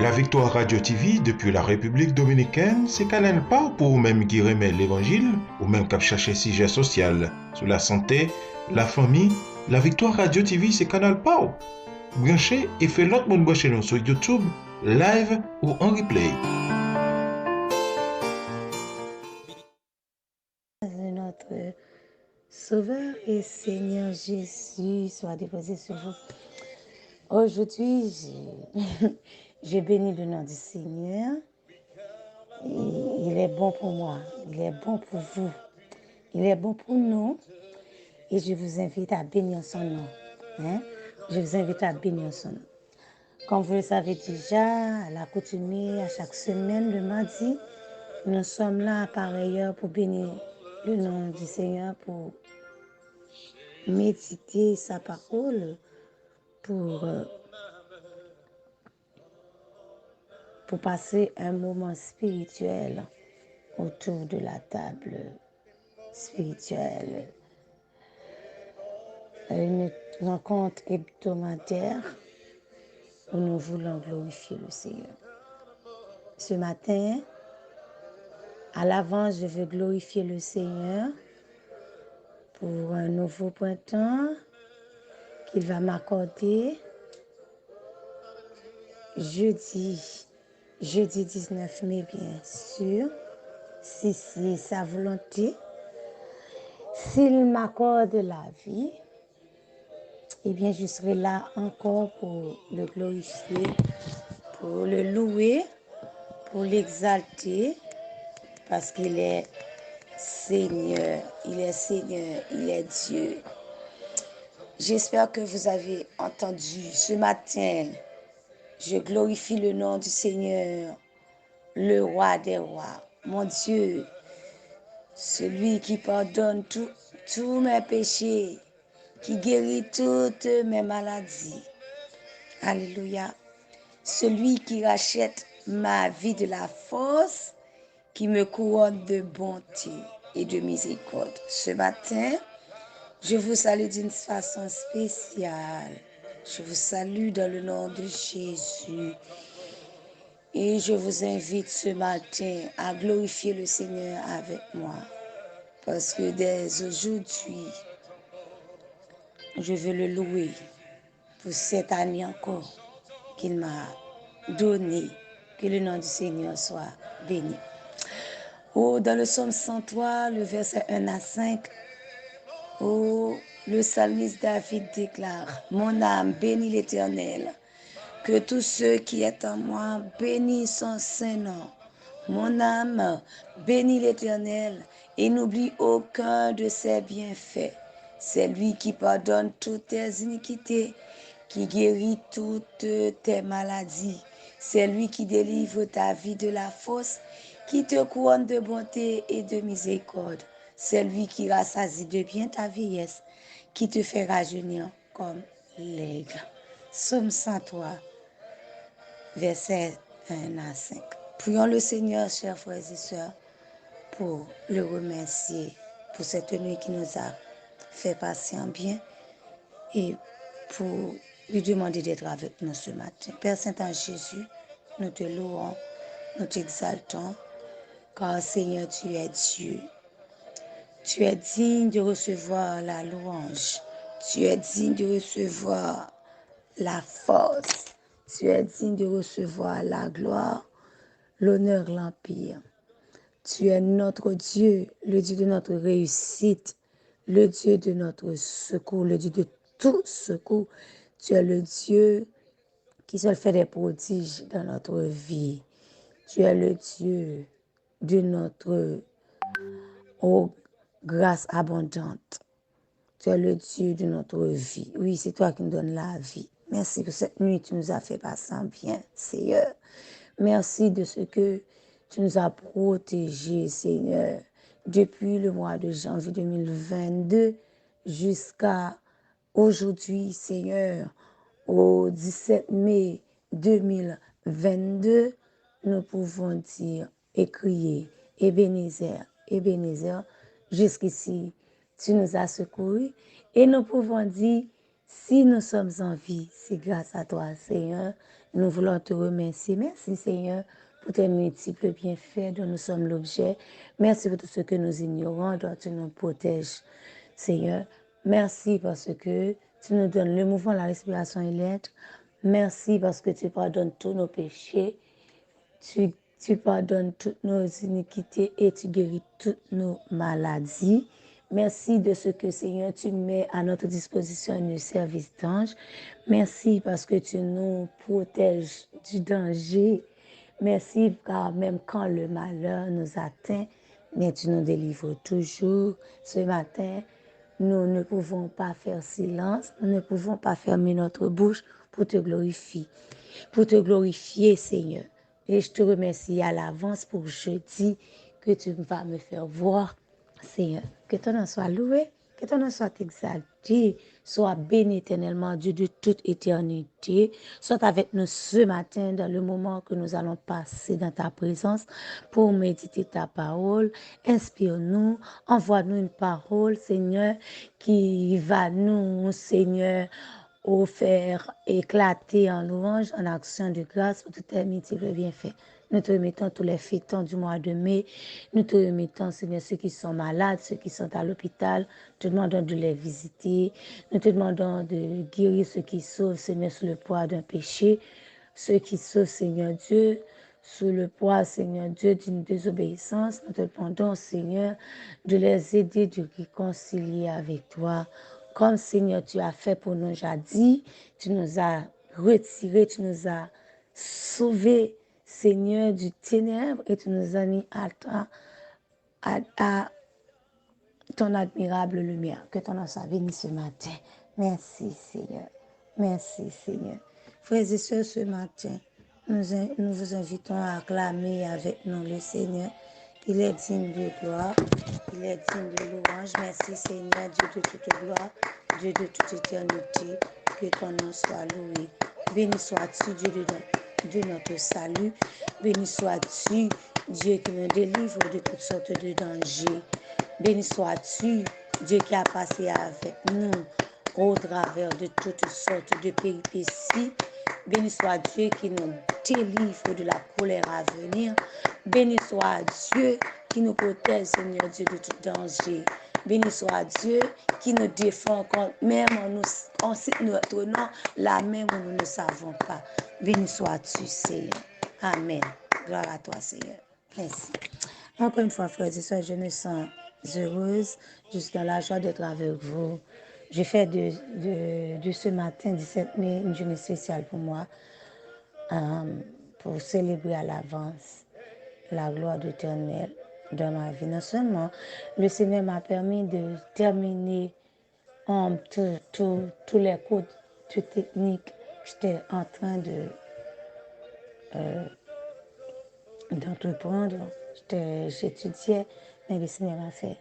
La Victoire Radio TV depuis la République Dominicaine, c'est Canal pas pour même qui remet l'évangile ou même qui chercher sujet social sur la santé, la famille. La Victoire Radio TV, c'est Canal pas. Branchez et fait l'autre monde brancher nous sur YouTube, live ou en replay. Notre Sauveur et Seigneur Jésus soit déposé sur vous. Aujourd'hui, j'ai béni le nom du Seigneur. Il est bon pour moi, il est bon pour vous, il est bon pour nous. Et je vous invite à bénir son nom. Je vous invite à bénir son nom. Comme vous le savez déjà, à l'accoutumée, à chaque semaine, le mardi, nous sommes là par ailleurs pour bénir le nom du Seigneur, pour méditer sa parole, pour passer un moment spirituel autour de la table spirituelle. Une rencontre hebdomadaire où nous voulons glorifier le Seigneur. Ce matin, à l'avance, je veux glorifier le Seigneur pour un nouveau printemps qu'il va m'accorder jeudi 19 mai, bien sûr, si c'est sa volonté. S'il m'accorde la vie, eh bien, je serai là encore pour le glorifier, pour le louer, pour l'exalter, parce qu'il est Seigneur, il est Dieu. J'espère que vous avez entendu ce matin. Je glorifie le nom du Seigneur, le roi des rois, mon Dieu, celui qui pardonne tous mes péchés, qui guérit toutes mes maladies. Alléluia. Celui qui rachète ma vie de la force, qui me couronne de bonté et de miséricorde. Ce matin, je vous salue d'une façon spéciale. Je vous salue dans le nom de Jésus. Et je vous invite ce matin à glorifier le Seigneur avec moi. Parce que dès aujourd'hui, je veux le louer pour cette année encore qu'il m'a donné. Que le nom du Seigneur soit béni. Dans le psaume 103, le verset 1 à 5, le psalmiste David déclare: mon âme bénit l'Éternel, que tous ceux qui est en moi bénissent son saint nom. Mon âme bénit l'Éternel et n'oublie aucun de ses bienfaits. C'est lui qui pardonne toutes tes iniquités, qui guérit toutes tes maladies. C'est lui qui délivre ta vie de la fosse, qui te couronne de bonté et de miséricorde. C'est lui qui rassasie de bien ta vieillesse, qui te fait rajeunir comme l'aigle. Psaume 103, versets 1 à 5. Prions le Seigneur, chers frères et sœurs, pour le remercier pour cette nuit qui nous a fait passer en bien et pour lui demander d'être avec nous ce matin. Père Saint-Ange Jésus, nous te louons, nous t'exaltons, car Seigneur, tu es Dieu. Tu es digne de recevoir la louange. Tu es digne de recevoir la force. Tu es digne de recevoir la gloire, l'honneur, l'empire. Tu es notre Dieu, le Dieu de notre réussite, le Dieu de notre secours, le Dieu de tout secours. Tu es le Dieu qui seul fait des prodiges dans notre vie. Tu es le Dieu de notre grâce abondante. Tu es le Dieu de notre vie. Oui, c'est toi qui nous donnes la vie. Merci pour cette nuit, tu nous as fait passer en bien, Seigneur. Merci de ce que tu nous as protégés, Seigneur, depuis le mois de janvier 2022 jusqu'à aujourd'hui, Seigneur, au 17 mai 2022, nous pouvons dire et crier, Ebenezer, Ebenezer, jusqu'ici, tu nous as secourus et nous pouvons dire, Si nous sommes en vie, c'est grâce à toi, Seigneur. Nous voulons te remercier. Merci, Seigneur, pour tes multiples bienfaits dont nous sommes l'objet. Merci pour tout ce que nous ignorons, dont tu nous protèges, Seigneur. Merci parce que tu nous donnes le mouvement, la respiration et l'être. Merci parce que tu pardonnes tous nos péchés. Tu pardonnes toutes nos iniquités et tu guéris toutes nos maladies. Merci de ce que, Seigneur, tu mets à notre disposition un service d'ange. Merci parce que tu nous protèges du danger. Merci car même quand le malheur nous atteint, mais tu nous délivres toujours. Ce matin, nous ne pouvons pas faire silence, nous ne pouvons pas fermer notre bouche pour te glorifier. Pour te glorifier, Seigneur. Et je te remercie à l'avance pour jeudi que tu vas me faire voir, Seigneur. Que ton nom soit loué, que ton nom soit exalté, soit béni éternellement, Dieu de toute éternité. Sois avec nous ce matin dans le moment que nous allons passer dans ta présence pour méditer ta parole. Inspire-nous, envoie-nous une parole, Seigneur, qui va nous, Seigneur, au faire éclater en louange, en action de grâce pour tout tes multiples bienfaits. Nous te remettons tous les fêtons du mois de mai. Nous te remettons, Seigneur, ceux qui sont malades, ceux qui sont à l'hôpital. Nous te demandons de les visiter. Nous te demandons de guérir ceux qui sauvent, Seigneur, sous le poids d'un péché. Ceux qui sauvent, Seigneur Dieu, sous le poids, Seigneur Dieu, d'une désobéissance. Nous te demandons, Seigneur, de les aider, de réconcilier avec toi. Comme, Seigneur, tu as fait pour nous jadis, tu nous as retirés, tu nous as sauvés, Seigneur, du ténèbre et tu nous as mis à ton admirable lumière. Que ton nom soit béni ce matin. Merci, Seigneur. Merci, Seigneur. Frères et sœurs, ce matin, nous vous invitons à acclamer avec nous le Seigneur. Il est digne de gloire. Il est digne de louange. Merci, Seigneur, Dieu de toute gloire, Dieu de toute éternité. Que ton nom soit loué. Béni sois-tu, Dieu de notre salut. Béni sois-tu, Dieu qui nous délivre de toutes sortes de dangers. Béni sois-tu, Dieu qui a passé avec nous au travers de toutes sortes de péripéties. Béni soit Dieu qui nous délivre de la colère à venir. Béni soit Dieu qui nous protège, Seigneur Dieu, de tout danger. Béni soit Dieu qui nous défend quand même on cite notre nom, là même où nous ne savons pas. Béni sois-tu, Seigneur. Amen. Gloire à toi, Seigneur. Merci. Encore une fois, frères et sœurs, je me sens heureuse, juste dans la joie d'être avec vous. Je fais de ce matin, 17 mai, une journée spéciale pour moi, pour célébrer à l'avance la gloire de l'Éternel dans ma vie. Non seulement, le Seigneur m'a permis de terminer tous les codes techniques que j'étais en train d'entreprendre. J'étudiais, mais le Seigneur m'a fait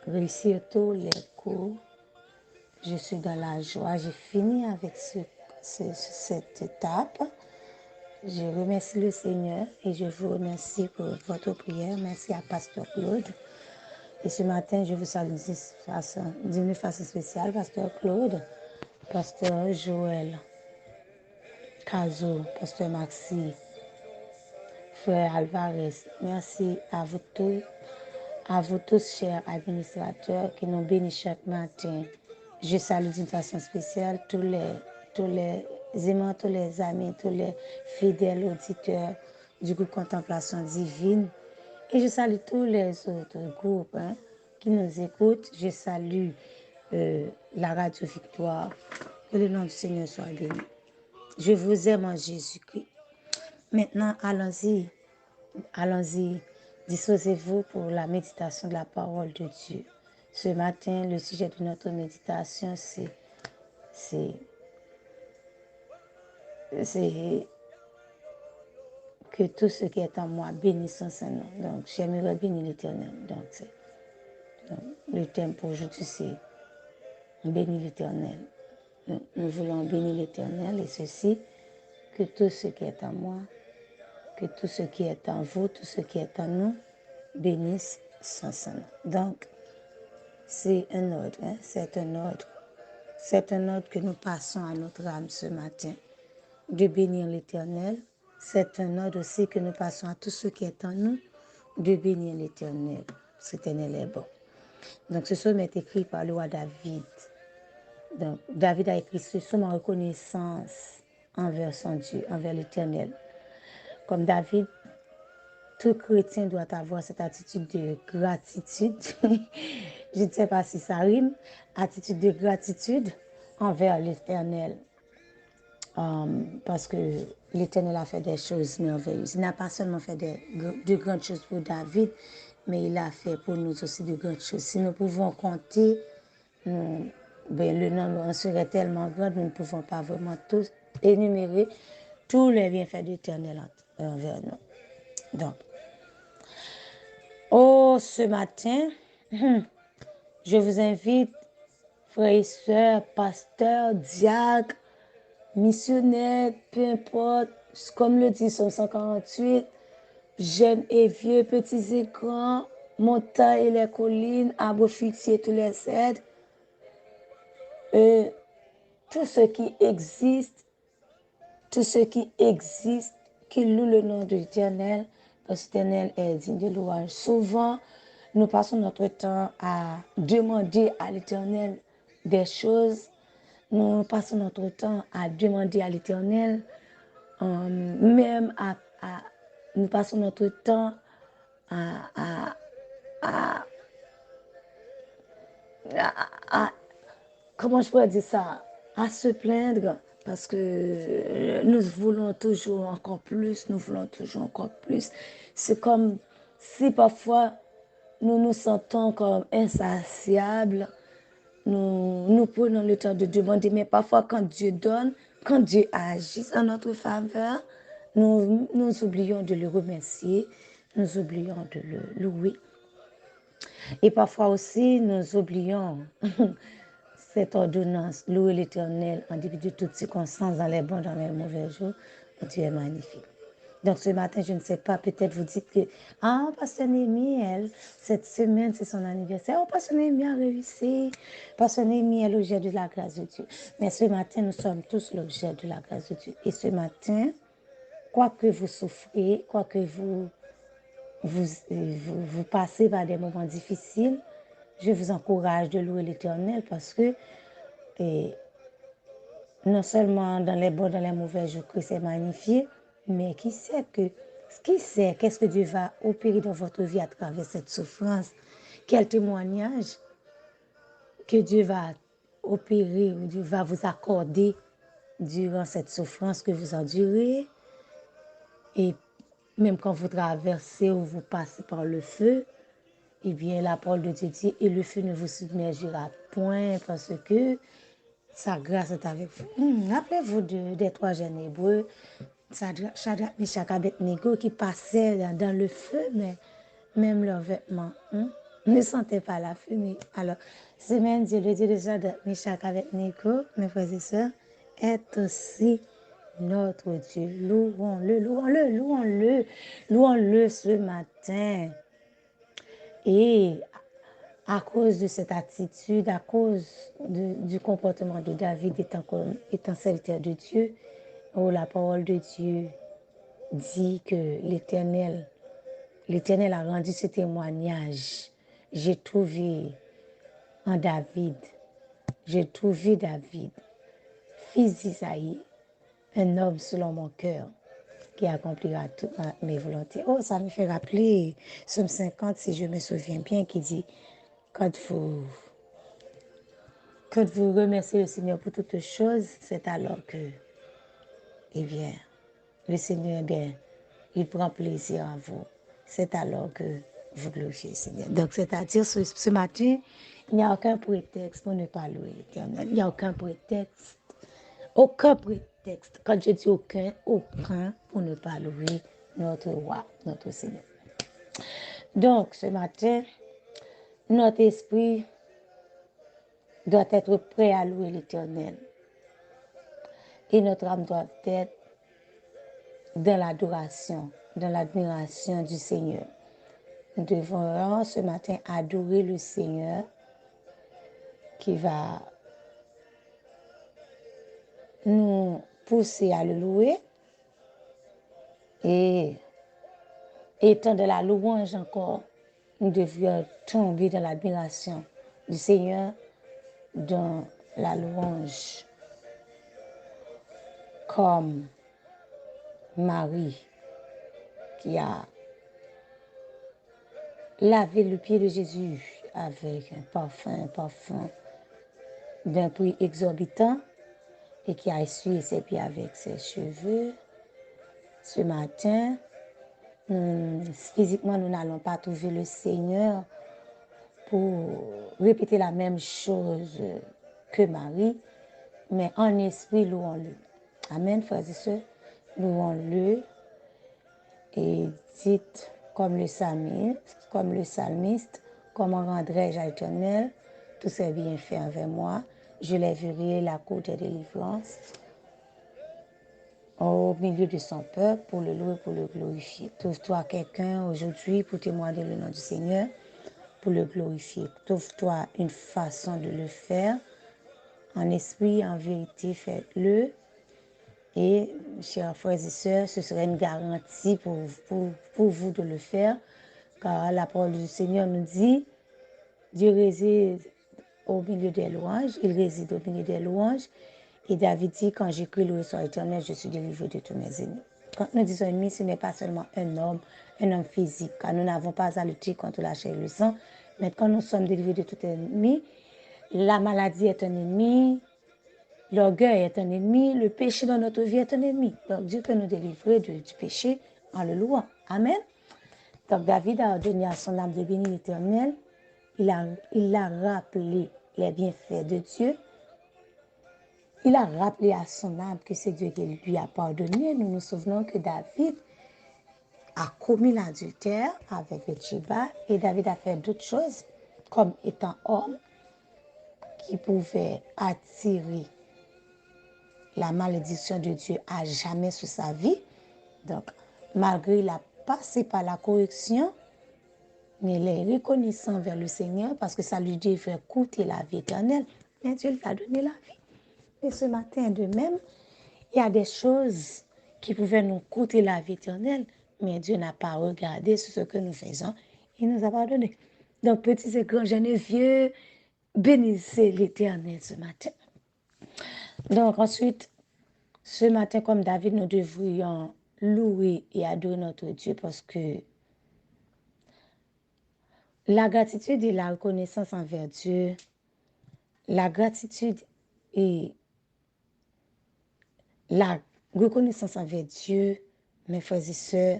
réussir tous les cours. Je suis dans la joie. J'ai fini avec cette étape. Je remercie le Seigneur et je vous remercie pour votre prière. Merci à Pasteur Claude. Et ce matin, je vous salue d'une façon spéciale, Pasteur Claude, Pasteur Joël, Caso, Pasteur Maxi, Frère Alvarez. Merci à vous tous, chers administrateurs, qui nous bénissent chaque matin. Je salue d'une façon spéciale tous les aimants, tous les amis, tous les fidèles auditeurs du groupe Contemplation Divine. Et je salue tous les autres groupes qui nous écoutent. Je salue la Radio Victoire. Que le nom du Seigneur soit béni. Je vous aime en Jésus-Christ. Maintenant, allons-y. Allons-y. Disposez-vous pour la méditation de la parole de Dieu. Ce matin, le sujet de notre méditation, c'est que tout ce qui est en moi bénisse son Saint-Nom. Donc, j'aimerais bénir l'Éternel. Donc, le thème pour aujourd'hui, c'est bénir l'Éternel. Nous voulons bénir l'Éternel et ceci, que tout ce qui est en moi, que tout ce qui est en vous, tout ce qui est en nous, bénisse son Saint-Nom. Donc, c'est un ordre, c'est un ordre. C'est un ordre que nous passons à notre âme ce matin, de bénir l'Éternel. C'est un ordre aussi que nous passons à tous ceux qui sont en nous, de bénir l'Éternel. L'Éternel est bon. Donc, ce psaume est écrit par le roi David. Donc, David a écrit ce psaume en reconnaissance envers son Dieu, envers l'Éternel. Comme David, tout chrétien doit avoir cette attitude de gratitude. Je ne sais pas si ça rime. Attitude de gratitude envers l'Éternel. Parce que l'Éternel a fait des choses merveilleuses. Il n'a pas seulement fait de grandes choses pour David, mais il a fait pour nous aussi de grandes choses. Si nous pouvons compter, le nombre en serait tellement grand, nous ne pouvons pas vraiment tous énumérer tous les bienfaits de l'Éternel envers nous. Donc, ce matin, je vous invite, frères et sœurs, pasteurs, diacres, missionnaires, peu importe, comme le dit Somme 148, jeunes et vieux, petits et grands, montagnes et les collines, arbres fruitiers, tous les cèdres, tout ce qui existe, qui loue le nom de l'Éternel, parce que l'Éternel est digne de louange. Souvent, nous passons notre temps à demander à l'Éternel des choses. Nous passons notre temps à demander à l'Éternel, nous passons notre temps comment je pourrais dire ça, à se plaindre, parce que nous voulons toujours encore plus, C'est comme si parfois nous nous sentons comme insatiables, nous prenons le temps de demander, mais parfois quand Dieu donne, quand Dieu agit en notre faveur, nous oublions de le remercier, nous oublions de le louer. Et parfois aussi, nous oublions cette ordonnance, louer l'Éternel en dépit de toutes circonstances, dans les bons, dans les mauvais jours. Dieu est magnifique. Donc ce matin, je ne sais pas, peut-être vous dites que, Pasteur Némi, cette semaine, c'est son anniversaire. Pasteur Némi a réussi. Pasteur Némi est l'objet de la grâce de Dieu. Mais ce matin, nous sommes tous l'objet de la grâce de Dieu. Et ce matin, quoi que vous souffrez, quoi que vous passez par des moments difficiles, je vous encourage de louer l'Éternel parce que non seulement dans les bons, dans les mauvais jours que c'est magnifié, mais qui sait qu'est-ce que Dieu va opérer dans votre vie à travers cette souffrance? Quel témoignage que Dieu va opérer ou Dieu va vous accorder durant cette souffrance que vous endurez? Et même quand vous traversez ou vous passez par le feu, eh bien, la parole de Dieu dit, et le feu ne vous submergera point parce que sa grâce est avec vous. Rappelez-vous des trois jeunes hébreux, Shadrach, Meshach, Abednego, qui passaient dans le feu, mais même leurs vêtements ne sentaient pas la fumée. Alors, ce même Dieu, le Dieu de Shadrach, Meshach, Abednego, mes frères et sœurs, est aussi notre Dieu. Louons-le ce matin. Et à cause de cette attitude, à cause du comportement de David étant serviteur de Dieu, la parole de Dieu dit que l'Éternel a rendu ce témoignage. J'ai trouvé David, fils d'Isaïe, un homme selon mon cœur, qui accomplira toutes mes volontés. Ça me fait rappeler Somme 50, si je me souviens bien, qui dit, quand vous remerciez le Seigneur pour toutes choses, c'est alors que, le Seigneur, il prend plaisir en vous. C'est alors que vous glorifiez le Seigneur. Donc, c'est-à-dire, ce matin, il n'y a aucun prétexte pour ne pas louer l'Éternel. Il n'y a aucun prétexte. Aucun prétexte. Quand je dis aucun pour ne pas louer notre roi, notre Seigneur. Donc, ce matin, notre esprit doit être prêt à louer l'Éternel. Et notre âme doit être dans l'adoration, dans l'admiration du Seigneur. Nous devons ce matin adorer le Seigneur qui va nous pousser à le louer et étant de la louange encore, nous devrions tomber dans l'admiration du Seigneur, dans la louange, comme Marie qui a lavé le pied de Jésus avec un parfum d'un prix exorbitant et qui a essuyé ses pieds avec ses cheveux. Ce matin, physiquement, nous n'allons pas trouver le Seigneur pour répéter la même chose que Marie, mais en esprit, louons-le. Amen, frères et sœurs, louons-le et dites comme le psalmiste, comment rendrai-je à l'Éternel tous ses bienfaits envers moi, je lèverai la cour de délivrance au milieu de son peuple pour le louer, pour le glorifier. Trouve-toi quelqu'un aujourd'hui pour témoigner le nom du Seigneur, pour le glorifier. Trouve-toi une façon de le faire. En esprit, en vérité, faites-le. Et, chers frères et sœurs, ce serait une garantie pour vous de le faire, car la parole du Seigneur nous dit, Dieu réside au milieu des louanges, il réside au milieu des louanges. Et David dit, quand j'écris le sur l'Éternel, je suis délivré de tous mes ennemis. Quand nous disons ennemi, ce n'est pas seulement un homme physique, car nous n'avons pas à lutter contre la chair et le sang, mais quand nous sommes délivrés de tout ennemi, la maladie est un ennemi, l'orgueil est un ennemi, le péché dans notre vie est un ennemi. Donc Dieu peut nous délivrer du péché en le louant. Amen. Donc David a ordonné à son âme de bénir l'Éternel. Il a rappelé les bienfaits de Dieu. Il a rappelé à son âme que c'est Dieu qui lui a pardonné. Nous nous souvenons que David a commis l'adultère avec Bathsheba et David a fait d'autres choses comme étant homme qui pouvaient attirer la malédiction de Dieu à jamais sur sa vie. Donc, malgré il a passé par la correction, mais il est reconnaissant vers le Seigneur parce que ça lui devait coûter la vie éternelle. Mais Dieu lui a donné la vie. Et ce matin, de même, il y a des choses qui pouvaient nous coûter la vie éternelle, mais Dieu n'a pas regardé sur ce que nous faisons. Il nous a pardonné. Donc, petits et grands, jeunes et vieux, bénissez l'Éternel ce matin. Donc, ensuite, ce matin, comme David, nous devrions louer et adorer notre Dieu parce que la gratitude et la reconnaissance envers Dieu, la gratitude et la reconnaissance envers Dieu, mes frères et sœurs,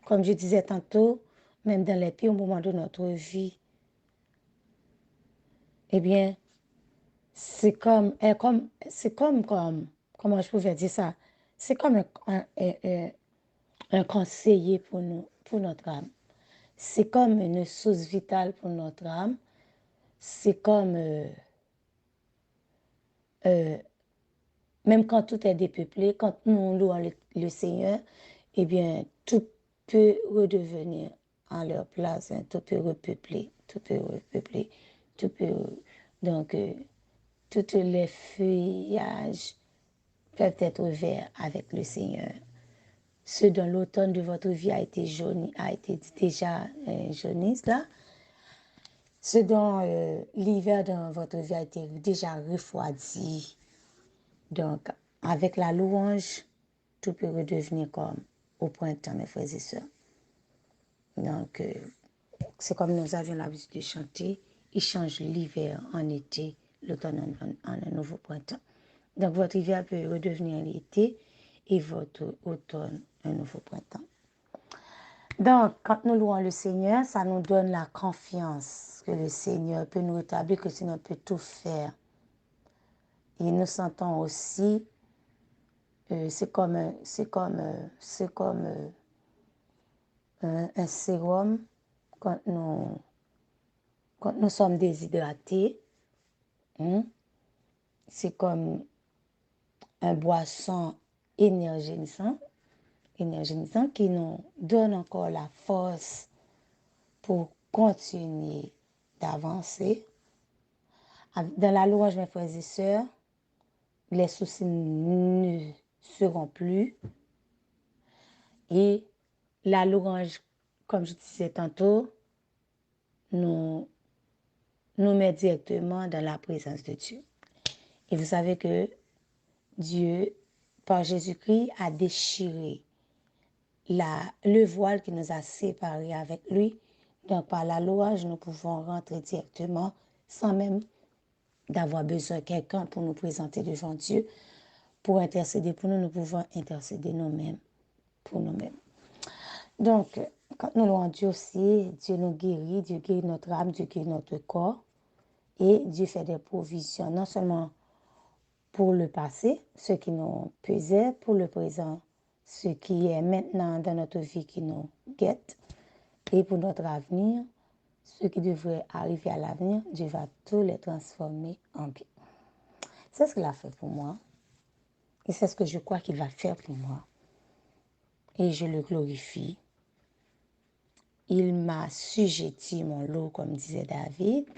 comme je disais tantôt, même dans les pires moments de notre vie, eh bien, comment je pouvais dire ça? C'est comme un conseiller pour nous, pour notre âme. C'est comme une source vitale pour notre âme. C'est comme, même quand tout est dépeuplé, quand nous louons le Seigneur, eh bien, tout peut redevenir en leur place, hein, tout peut repeupler, tout peut, donc, tous les feuillages peuvent être verts avec le Seigneur. Ce dont l'automne de votre vie a été jauni, a été déjà jauni, là. Ce dont l'hiver dans votre vie a été déjà refroidi. Donc, avec la louange, tout peut redevenir comme au printemps, mes frères et sœurs. Donc, c'est comme nous avions l'habitude de chanter, il change l'hiver en été, l'automne en un nouveau printemps. Donc, votre hiver peut redevenir l'été et votre automne un nouveau printemps. Donc, quand nous louons le Seigneur, ça nous donne la confiance que le Seigneur peut nous rétablir, que le Seigneur peut tout faire. Et nous sentons aussi, c'est comme un sérum quand nous sommes déshydratés. C'est comme un boisson énergisant qui nous donne encore la force pour continuer d'avancer. Dans la louange, mes frères et sœurs, les soucis ne seront plus. Et la louange, comme je disais tantôt, nous met directement dans la présence de Dieu. Et vous savez que Dieu, par Jésus-Christ, a déchiré le voile qui nous a séparés avec lui. Donc, par la louange, nous pouvons rentrer directement sans même d'avoir besoin de quelqu'un pour nous présenter devant Dieu. Pour intercéder pour nous, nous pouvons intercéder nous-mêmes pour nous-mêmes. Donc, quand nous louons Dieu aussi, Dieu nous guérit, Dieu guérit notre âme, Dieu guérit notre corps. Et Dieu fait des provisions, non seulement pour le passé, ce qui nous pesait, pour le présent, ce qui est maintenant dans notre vie qui nous guette, et pour notre avenir, ce qui devrait arriver à l'avenir, Dieu va tout les transformer en bien. C'est ce qu'il a fait pour moi, et c'est ce que je crois qu'il va faire pour moi. Et je le glorifie. Il m'a sujetti mon lot, comme disait David,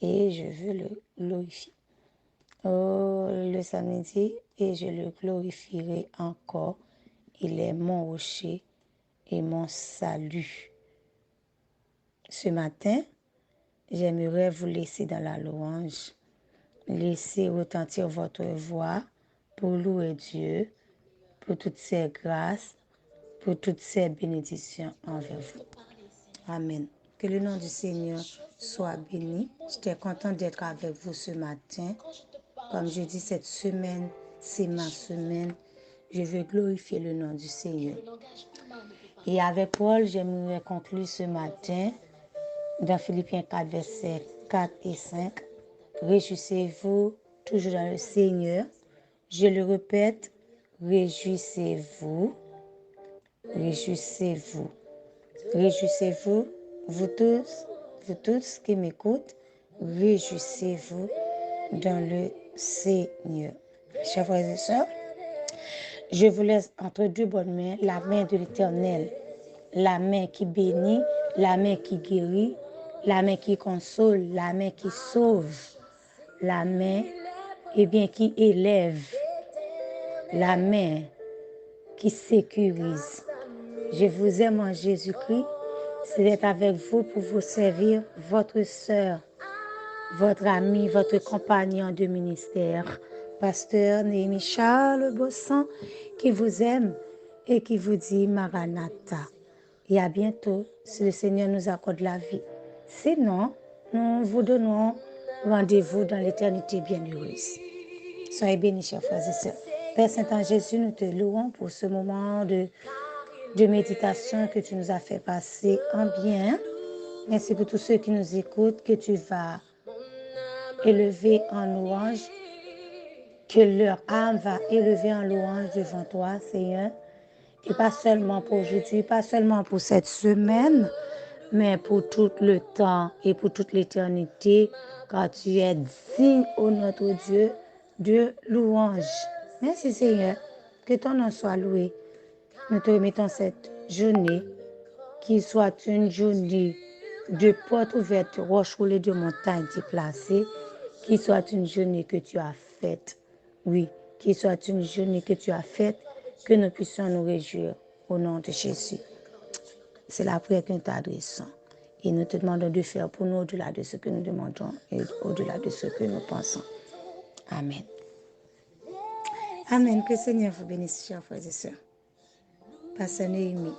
et je veux le glorifier. Oh, le samedi, et je le glorifierai encore. Il est mon rocher et mon salut. Ce matin, j'aimerais vous laisser dans la louange. Laissez retentir votre voix pour louer Dieu, pour toutes ses grâces, pour toutes ses bénédictions envers vous. Amen. Que le nom du Seigneur soit béni. J'étais contente d'être avec vous ce matin. Comme je dis, cette semaine, c'est ma semaine. Je veux glorifier le nom du Seigneur. Et avec Paul, j'aimerais conclure ce matin dans Philippiens 4, versets 4 et 5. Réjouissez-vous toujours dans le Seigneur. Je le répète, réjouissez-vous. Réjouissez-vous. Réjouissez-vous, vous tous qui m'écoutent, réjouissez-vous dans le Seigneur. Chers frères et sœurs, je vous laisse entre deux bonnes mains, la main de l'Éternel, la main qui bénit, la main qui guérit, la main qui console, la main qui sauve, la main qui élève, la main qui sécurise. Je vous aime en Jésus-Christ. C'est d'être avec vous pour vous servir, votre sœur, votre ami, votre compagnon de ministère, pasteur Néhémie Charles Bossan, qui vous aime et qui vous dit Maranatha. Et à bientôt, si le Seigneur nous accorde la vie. Sinon, nous vous donnons rendez-vous dans l'éternité bienheureuse. Soyez bénis, chers frères et sœurs. Père Saint-Anne Jésus, nous te louons pour ce moment de méditation que tu nous as fait passer en bien. Merci pour tous ceux qui nous écoutent, que tu vas élever en louange, que leur âme va élever en louange devant toi, Seigneur. Et pas seulement pour aujourd'hui, pas seulement pour cette semaine, mais pour tout le temps et pour toute l'éternité, car tu es digne, ô notre Dieu, de louange. Merci Seigneur, que ton nom soit loué. Nous te remettons cette journée, qui soit une journée de portes ouvertes, roches roulées, de montagnes déplacées, qui soit une journée que tu as faite. Oui, qui soit une journée que tu as faite, que nous puissions nous réjouir au nom de Jésus. C'est la prière que nous t'adressons. Et nous te demandons de faire pour nous au-delà de ce que nous demandons et au-delà de ce que nous pensons. Amen. Amen. Que le Seigneur vous bénisse, chers frères et sœurs. Pasteur Néhémie.